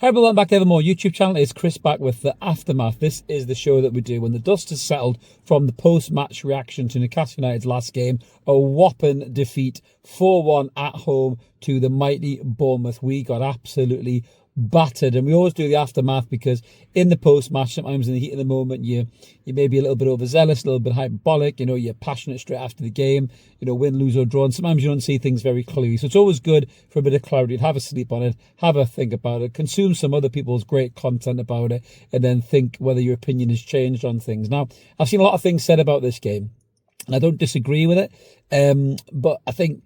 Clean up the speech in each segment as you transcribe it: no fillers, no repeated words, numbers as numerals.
Hi everyone, welcome back to Evermore YouTube channel. It's Chris back with the Aftermath. This is the show that we do when the dust has settled from the post-match reaction to Newcastle United's last game. A whopping defeat, 4-1 at home to the mighty Bournemouth. We got absolutely battered, and we always do the aftermath because in the post-match, sometimes in the heat of the moment, you may be a little bit overzealous, a little bit hyperbolic, you're passionate straight after the game, win, lose or draw, and sometimes you don't see things very clearly. So it's always good for a bit of clarity to have a sleep on it, have a think about it, consume some other people's great content about it, and then think whether your opinion has changed on things. Now, I've seen a lot of things said about this game, and I don't disagree with it, but I think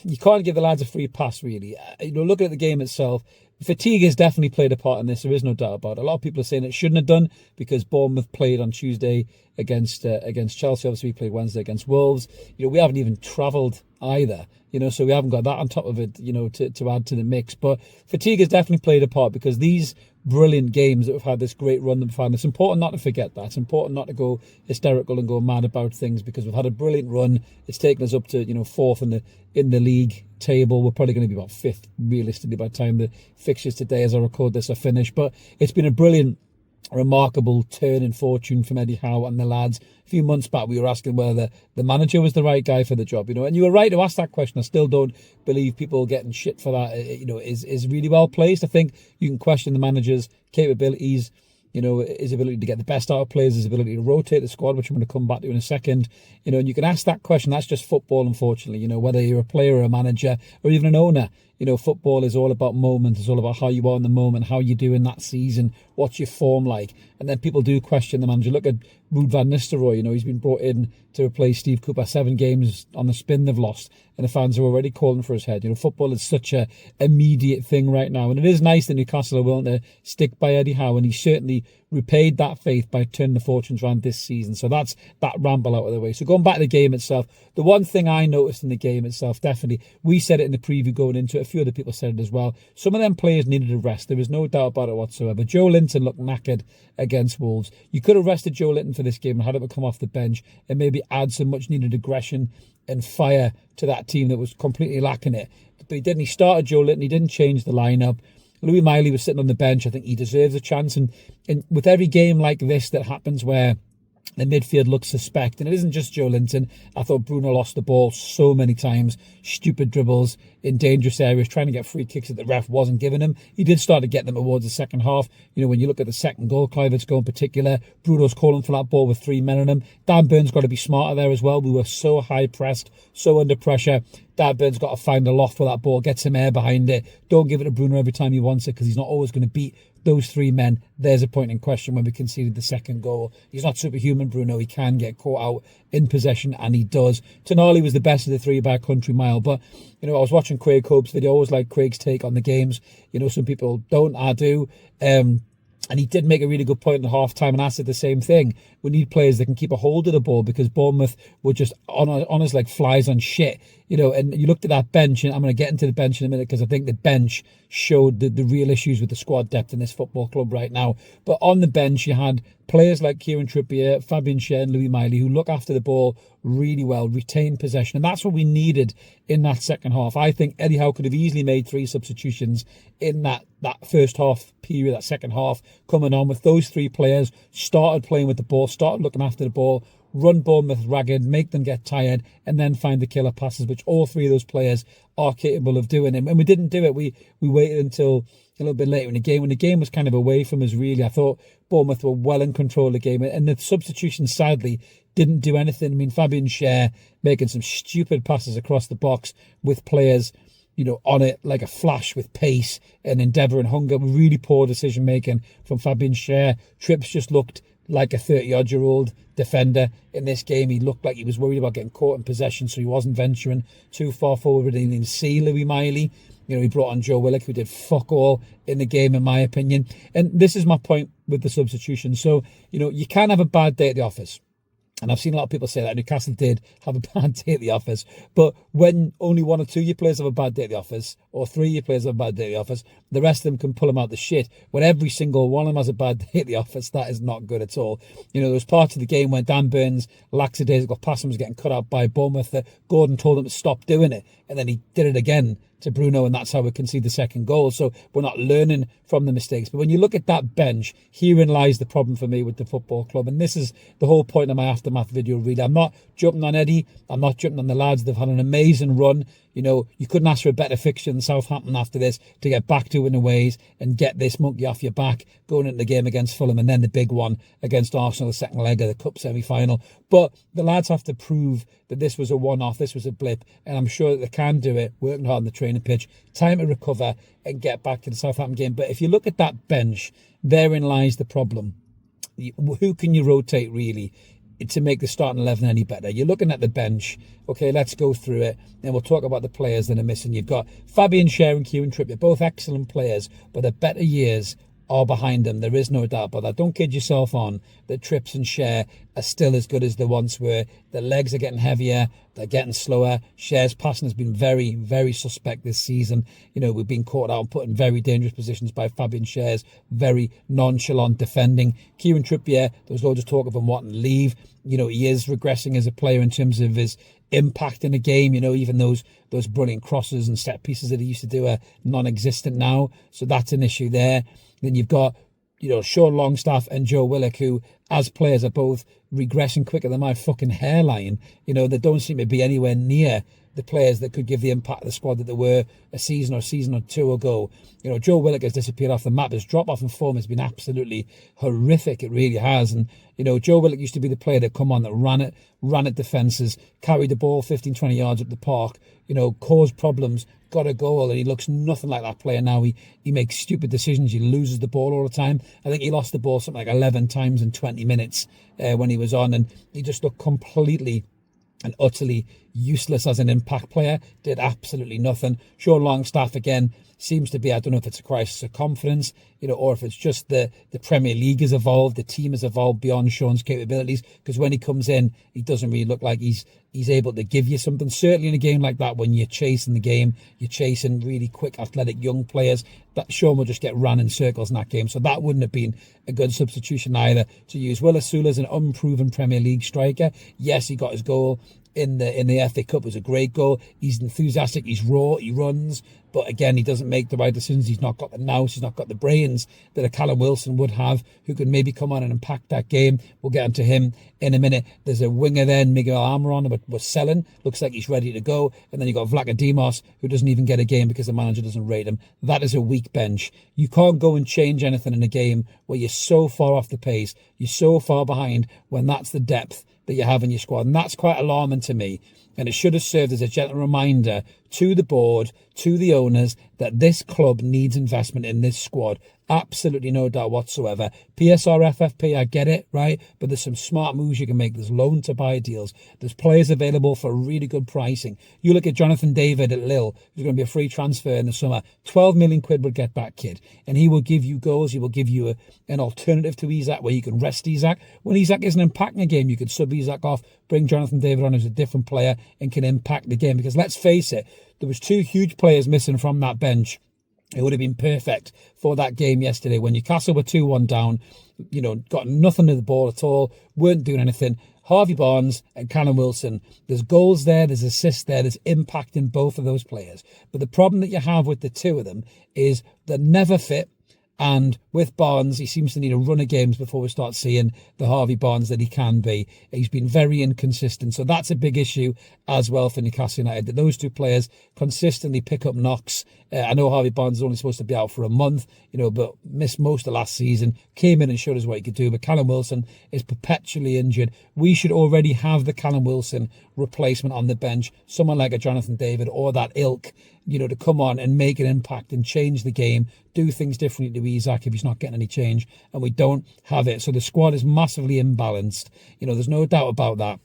you can't give the lads a free pass, really. Looking at the game itself, fatigue has definitely played a part in this. There is no doubt about it. A lot of people are saying it shouldn't have done because Bournemouth played on Tuesday against Chelsea. Obviously, we played Wednesday against Wolves. We haven't even travelled either. So we haven't got that on top of it, to add to the mix. But fatigue has definitely played a part because these brilliant games that we've had, this great run that we've had, it's important not to forget that. It's important not to go hysterical and go mad about things because we've had a brilliant run. It's taken us up to, fourth in the league table. We're probably going to be about fifth, realistically, by the time the fixtures today, as I record this, are finished. But it's been a brilliant, remarkable turn in fortune from Eddie Howe and the lads. A few months back, we were asking whether the manager was the right guy for the job, and you were right to ask that question. I still don't believe people getting shit for that, is really well placed. I think you can question the manager's capabilities, his ability to get the best out of players, his ability to rotate the squad, which I'm going to come back to in a second, and you can ask that question. That's just football, unfortunately, whether you're a player or a manager or even an owner. Football is all about moments. It's all about how you are in the moment, how you do in that season, what's your form like. And then people do question the manager. Look at Ruud van Nistelrooy. He's been brought in to replace Steve Cooper. 7 games on the spin they've lost, and the fans are already calling for his head. Football is such a immediate thing right now, and it is nice that Newcastle are willing to stick by Eddie Howe, and he certainly repaid that faith by turning the fortunes around this season. So that's that ramble out of the way. So going back to the game itself, the one thing I noticed in the game itself, definitely, we said it in the preview going into it, a few other people said it as well, some of them players needed a rest. There was no doubt about it whatsoever. Joe Linton looked knackered against Wolves. You could have rested Joe Linton for this game and had him come off the bench and maybe add some much needed aggression and fire to that team that was completely lacking it. But he didn't. He started Joe Linton. He didn't change the lineup. Louis Miley was sitting on the bench. I think he deserves a chance. And with every game like this that happens where the midfield looks suspect, and it isn't just Joe Linton. I thought Bruno lost the ball so many times. Stupid dribbles in dangerous areas, trying to get free kicks that the ref wasn't giving him. He did start to get them towards the second half. When you look at the second goal, Kluivert's goal in particular, Bruno's calling for that ball with 3 men on him. Dan Burns got to be smarter there as well. We were so high pressed, so under pressure. Dan Burns got to find a loft for that ball, get some air behind it. Don't give it to Bruno every time he wants it because he's not always going to beat those 3 men. There's a point in question when we conceded the second goal. He's not superhuman, Bruno. He can get caught out in possession, and he does. Tonali was the best of the 3 by a country mile. But, I was watching Craig Hope's video. I always like Craig's take on the games. Some people don't, I do. And he did make a really good point in half-time, and I said the same thing. We need players that can keep a hold of the ball because Bournemouth were just on us like flies on shit. And you looked at that bench, and I'm going to get into the bench in a minute because I think the bench showed the real issues with the squad depth in this football club right now. But on the bench, you had players like Kieran Trippier, Fabian Schär and Louis Miley who look after the ball really well, retain possession. And that's what we needed in that second half. I think Eddie Howe could have easily made 3 substitutions in that first half period, that second half coming on with those 3 players, started playing with the ball, started looking after the ball, run Bournemouth ragged, make them get tired, and then find the killer passes, which all 3 of those players are capable of doing. And we didn't do it. We waited until a little bit later in the game, when the game was kind of away from us, really. I thought Bournemouth were well in control of the game, and the substitutions, sadly, didn't do anything. I mean, Fabian Schär making some stupid passes across the box with players, on it like a flash with pace and endeavour and hunger. Really poor decision-making from Fabian Schär. Trips just looked like a 30-odd-year-old defender in this game. He looked like he was worried about getting caught in possession, so he wasn't venturing too far forward. We didn't even see Louis Miley. He brought on Joe Willock, who did fuck all in the game, in my opinion. And this is my point with the substitution. So, you can have a bad day at the office. And I've seen a lot of people say that Newcastle did have a bad day at the office. But when only 1 or 2 of your players have a bad day at the office, or 3 of your players have a bad day at the office, the rest of them can pull them out the shit. When every single one of them has a bad day at the office, that is not good at all. There was parts of the game where Dan Burns, lackadaisical pass was getting cut out by Bournemouth that Gordon told him to stop doing it. And then he did it again to Bruno, and that's how we concede the second goal. So we're not learning from the mistakes. But when you look at that bench, herein lies the problem for me with the football club. And this is the whole point of my aftermath video, really. I'm not jumping on Eddie. I'm not jumping on the lads. They've had an amazing run. You know, you couldn't ask for a better fixture than Southampton after this to get back to winning ways and get this monkey off your back going into the game against Fulham, and then the big one against Arsenal, the second leg of the Cup semi-final. But the lads have to prove that this was a one-off, this was a blip, and I'm sure that they can do it, working hard on the training pitch, time to recover and get back to the Southampton game. But if you look at that bench, therein lies the problem. Who can you rotate, really, to make the starting 11 any better? You're looking at the bench. Okay, let's go through it, and we'll talk about the players that are missing. You've got Fabian Schär and Kieran Trippier, both excellent players, but the better years are behind them. There is no doubt about that. Don't kid yourself on that Trips and Schär are still as good as they once were. The legs are getting heavier. They're getting slower. Schär's passing has been very, very suspect this season. You know, we've been caught out and put in very dangerous positions by Fabian Schär's very nonchalant defending. Kieran Trippier, there was loads of talk of him wanting to leave. You know, he is regressing as a player in terms of his impact in the game. You know, even those brilliant crosses and set pieces that he used to do are non-existent now. So that's an issue there. Then you've got, you know, Sean Longstaff and Joe Willock, who, as players, are both regressing quicker than my fucking hairline. You know, they don't seem to be anywhere near the players that could give the impact of the squad that they were a season or two ago. You know, Joe Willock has disappeared off the map. His drop-off in form has been absolutely horrific. It really has. And, you know, Joe Willock used to be the player that come on, that ran at defences, carried the ball 15, 20 yards up the park, you know, caused problems, got a goal, and he looks nothing like that player now. He makes stupid decisions. He loses the ball all the time. I think he lost the ball something like 11 times in 20 minutes when he was on, and he just looked completely and utterly useless as an impact player. Did absolutely nothing. Sean Longstaff, again, seems to be, I don't know if it's a crisis of confidence, you know, or if it's just the Premier League has evolved, the team has evolved beyond Sean's capabilities, because when he comes in, he doesn't really look like he's able to give you something. Certainly in a game like that, when you're chasing the game, you're chasing really quick, athletic young players, that Sean will just get run in circles in that game. So that wouldn't have been a good substitution either to use. Will Asula's an unproven Premier League striker. Yes, he got his goal in the FA Cup. It was a great goal. He's enthusiastic, he's raw, he runs, but again, he doesn't make the right decisions. He's not got the nous, he's not got the brains that a Callum Wilson would have, who could maybe come on and impact that game. We'll get onto him in a minute. There's a winger there, Miguel Almiron, but was selling. Looks like he's ready to go. And then you've got Vlachodimos, who doesn't even get a game because the manager doesn't rate him. That is a weak bench. You can't go and change anything in a game where you're so far off the pace, you're so far behind, when that's the depth that you have in your squad. And that's quite alarming to me. And it should have served as a gentle reminder to the board, to the owners, that this club needs investment in this squad. Absolutely no doubt whatsoever. PSR, FFP, I get it, right? But there's some smart moves you can make. There's loan-to-buy deals. There's players available for really good pricing. You look at Jonathan David at Lille, who's going to be a free transfer in the summer. 12 million quid would get back, kid. And he will give you goals. He will give you an alternative to Isak, where you can rest Isak. When Isak isn't impacting a game, you could sub Isak off, bring Jonathan David on as a different player and can impact the game. Because let's face it, there was two huge players missing from that bench. It would have been perfect for that game yesterday when Newcastle were 2-1 down, you know, got nothing to the ball at all, weren't doing anything. Harvey Barnes and Callum Wilson, there's goals there, there's assists there, there's impact in both of those players. But the problem that you have with the two of them is they're never fit. And with Barnes, he seems to need a run of games before we start seeing the Harvey Barnes that he can be. He's been very inconsistent. So that's a big issue as well for Newcastle United, that those two players consistently pick up knocks. I know Harvey Barnes is only supposed to be out for a month, you know, but missed most of last season, came in and showed us what he could do. But Callum Wilson is perpetually injured. We should already have the Callum Wilson replacement on the bench, someone like a Jonathan David or that ilk, you know, to come on and make an impact and change the game, do things differently to Isak if he's not getting any change, and we don't have it. So the squad is massively imbalanced. You know, there's no doubt about that.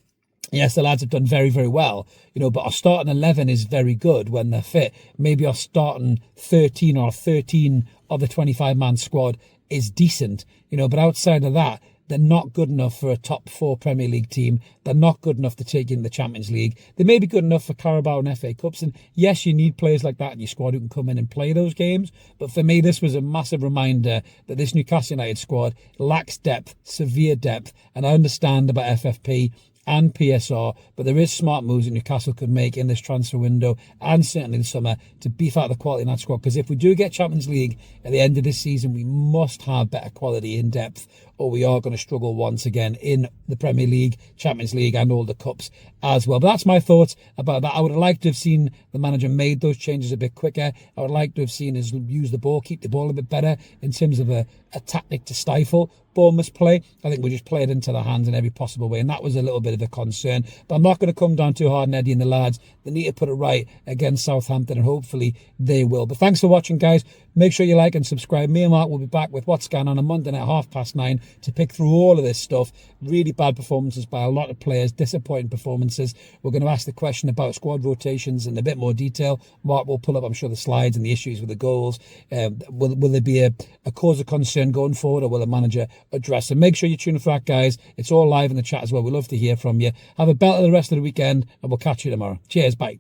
Yes, the lads have done very, very well, you know, but our starting 11 is very good when they're fit. Maybe our starting 13 or 13 of the 25-man squad is decent, you know, but outside of that, they're not good enough for a top 4 Premier League team. They're not good enough to take in the Champions League. They may be good enough for Carabao and FA Cups. And yes, you need players like that in your squad who can come in and play those games. But for me, this was a massive reminder that this Newcastle United squad lacks depth, severe depth. And I understand about FFP. and PSR, but there is smart moves that Newcastle could make in this transfer window and certainly the summer to beef out the quality in that squad, because if we do get Champions League at the end of this season, we must have better quality in depth, or we are going to struggle once again in the Premier League, Champions League and all the cups as well. But that's my thoughts about that. I would have liked to have seen the manager made those changes a bit quicker. I would like to have seen us use the ball, keep the ball a bit better in terms of a tactic to stifle Bournemouth's play. I think we just played into their hands in every possible way, and that was a little bit of a concern. But I'm not going to come down too hard on Eddie and the lads. They need to put it right against Southampton, and hopefully they will. But thanks for watching, guys. Make sure you like and subscribe. Me and Mark will be back with What's Going On Monday night at 9:30 to pick through all of this stuff. Really bad performances by a lot of players, disappointing performances. We're going to ask the question about squad rotations in a bit more detail. Mark will pull up, I'm sure, the slides and the issues with the goals. Will there be a cause of concern going forward, or will the manager address it? Make sure you tune in for that, guys. It's all live in the chat as well. We love to hear from you. Have a belter the rest of the weekend, and we'll catch you tomorrow. Cheers, bye.